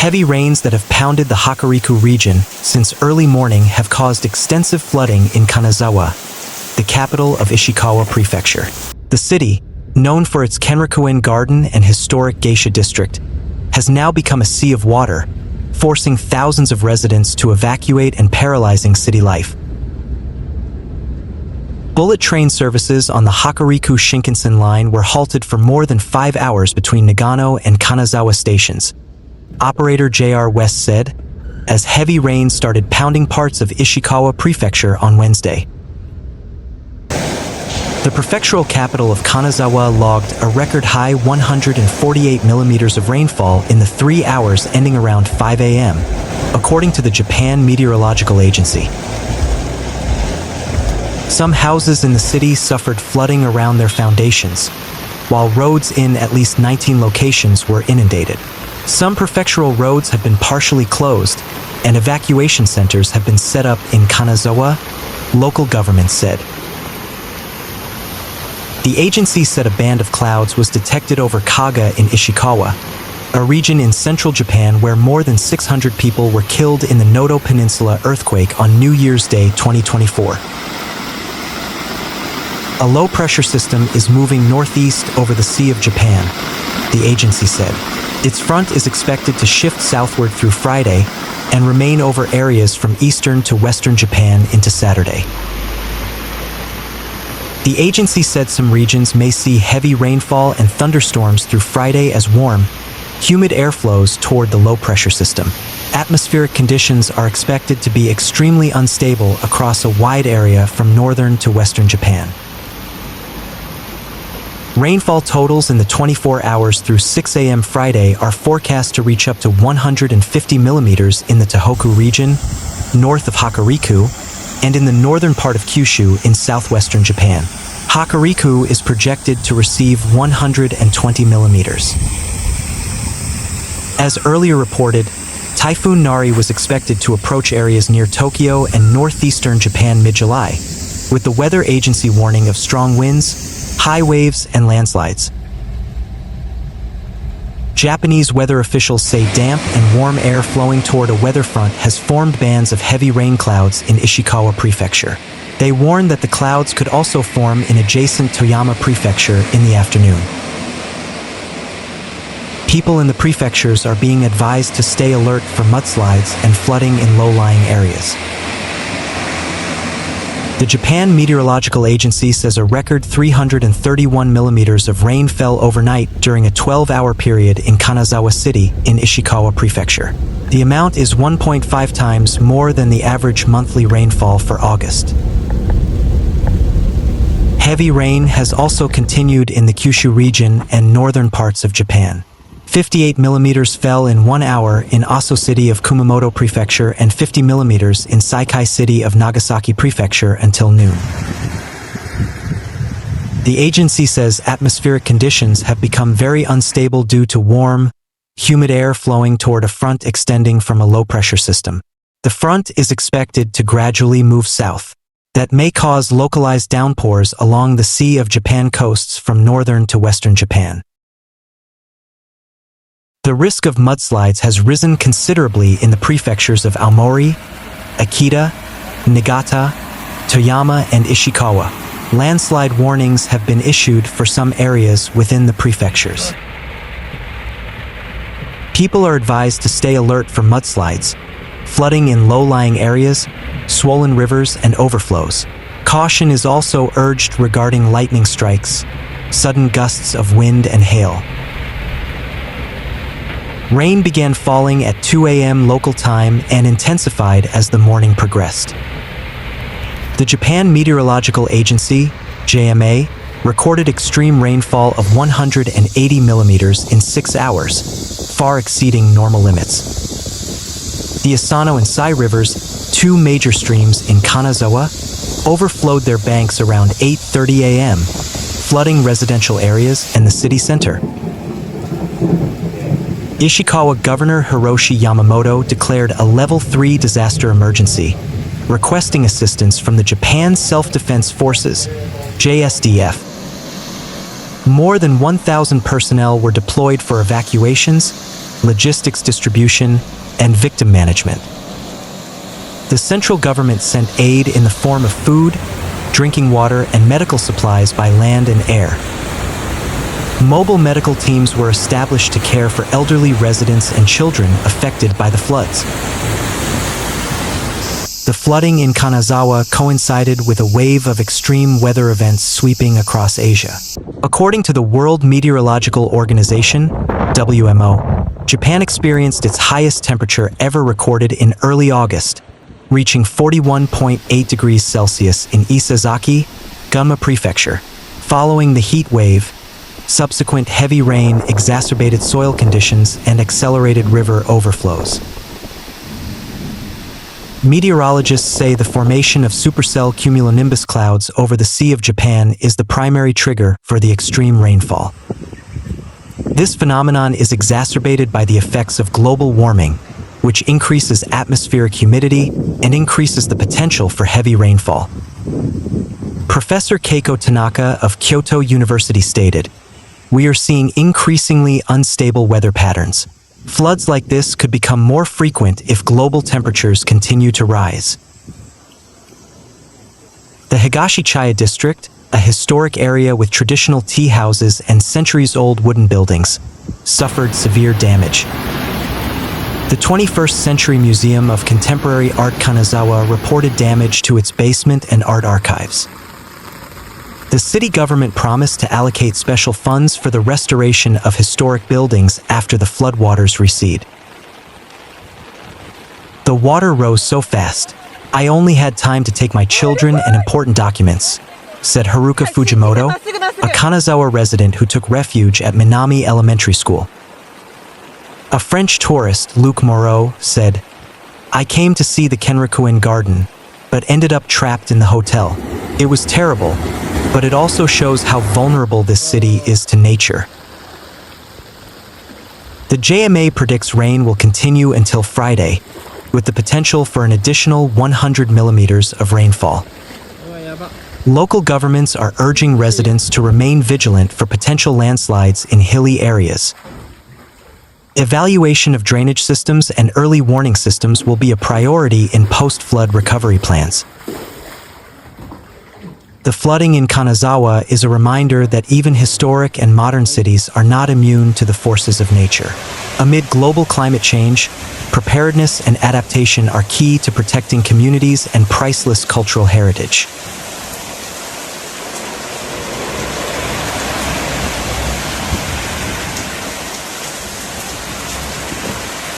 Heavy rains that have pounded the Hokuriku region since early morning have caused extensive flooding in Kanazawa, the capital of Ishikawa Prefecture. The city, known for its Kenroku-en garden and historic geisha district, has now become a sea of water, forcing thousands of residents to evacuate and paralyzing city life. Bullet train services on the Hokuriku Shinkansen Line were halted for more than 5 hours between Nagano and Kanazawa stations. Operator JR West said, as heavy rain started pounding parts of Ishikawa Prefecture on Wednesday. The prefectural capital of Kanazawa logged a record-high 148 millimeters of rainfall in the 3 hours ending around 5 a.m., according to the Japan Meteorological Agency. Some houses in the city suffered flooding around their foundations, while roads in at least 19 locations were inundated. Some prefectural roads have been partially closed, and evacuation centers have been set up in Kanazawa, local government said. The agency said a band of clouds was detected over Kaga in Ishikawa, a region in central Japan where more than 600 people were killed in the Noto Peninsula earthquake on New Year's Day 2024. A low-pressure system is moving northeast over the Sea of Japan, the agency said. Its front is expected to shift southward through Friday and remain over areas from eastern to western Japan into Saturday. The agency said some regions may see heavy rainfall and thunderstorms through Friday as warm, humid air flows toward the low-pressure system. Atmospheric conditions are expected to be extremely unstable across a wide area from northern to western Japan. Rainfall totals in the 24 hours through 6 a.m. Friday are forecast to reach up to 150 millimeters in the Tohoku region, north of Hokuriku, and in the northern part of Kyushu in southwestern Japan. Hokuriku is projected to receive 120 millimeters. As earlier reported, Typhoon Nari was expected to approach areas near Tokyo and northeastern Japan mid-July, with the weather agency warning of strong winds, high waves, and landslides. Japanese weather officials say damp and warm air flowing toward a weather front has formed bands of heavy rain clouds in Ishikawa Prefecture. They warn that the clouds could also form in adjacent Toyama Prefecture in the afternoon. People in the prefectures are being advised to stay alert for mudslides and flooding in low-lying areas. The Japan Meteorological Agency says a record 331 millimeters of rain fell overnight during a 12-hour period in Kanazawa City in Ishikawa Prefecture. The amount is 1.5 times more than the average monthly rainfall for August. Heavy rain has also continued in the Kyushu region and northern parts of Japan. 58 millimeters fell in 1 hour in Aso City of Kumamoto Prefecture and 50 millimeters in Saikai City of Nagasaki Prefecture until noon. The agency says atmospheric conditions have become very unstable due to warm, humid air flowing toward a front extending from a low-pressure system. The front is expected to gradually move south. That may cause localized downpours along the Sea of Japan coasts from northern to western Japan. The risk of mudslides has risen considerably in the prefectures of Aomori, Akita, Niigata, Toyama, and Ishikawa. Landslide warnings have been issued for some areas within the prefectures. People are advised to stay alert for mudslides, flooding in low-lying areas, swollen rivers, and overflows. Caution is also urged regarding lightning strikes, sudden gusts of wind and hail. Rain began falling at 2 a.m. local time and intensified as the morning progressed. The Japan Meteorological Agency, JMA, recorded extreme rainfall of 180 millimeters in 6 hours, far exceeding normal limits. The Asano and Sai rivers, two major streams in Kanazawa, overflowed their banks around 8:30 a.m., flooding residential areas and the city center. Ishikawa Governor Hiroshi Yamamoto declared a Level 3 disaster emergency, requesting assistance from the Japan Self-Defense Forces, JSDF. More than 1,000 personnel were deployed for evacuations, logistics distribution, and victim management. The central government sent aid in the form of food, drinking water, and medical supplies by land and air. Mobile medical teams were established to care for elderly residents and children affected by the floods. The flooding in Kanazawa coincided with a wave of extreme weather events sweeping across Asia. According to the World Meteorological Organization, WMO, Japan experienced its highest temperature ever recorded in early August, reaching 41.8 degrees Celsius in Isazaki, Gunma Prefecture. Following the heat wave, subsequent heavy rain exacerbated soil conditions and accelerated river overflows. Meteorologists say the formation of supercell cumulonimbus clouds over the Sea of Japan is the primary trigger for the extreme rainfall. This phenomenon is exacerbated by the effects of global warming, which increases atmospheric humidity and increases the potential for heavy rainfall. Professor Keiko Tanaka of Kyoto University stated, "We are seeing increasingly unstable weather patterns. Floods like this could become more frequent if global temperatures continue to rise." The Higashichaya district, a historic area with traditional tea houses and centuries-old wooden buildings, suffered severe damage. The 21st Century Museum of Contemporary Art Kanazawa reported damage to its basement and art archives. The city government promised to allocate special funds for the restoration of historic buildings after the floodwaters recede. "The water rose so fast, I only had time to take my children and important documents," said Haruka Fujimoto, a Kanazawa resident who took refuge at Minami Elementary School. A French tourist, Luc Moreau, said, "I came to see the Kenroku-en garden, but ended up trapped in the hotel. It was terrible, but it also shows how vulnerable this city is to nature." The JMA predicts rain will continue until Friday, with the potential for an additional 100 millimeters of rainfall. Local governments are urging residents to remain vigilant for potential landslides in hilly areas. Evaluation of drainage systems and early warning systems will be a priority in post-flood recovery plans. The flooding in Kanazawa is a reminder that even historic and modern cities are not immune to the forces of nature. Amid global climate change, preparedness and adaptation are key to protecting communities and priceless cultural heritage.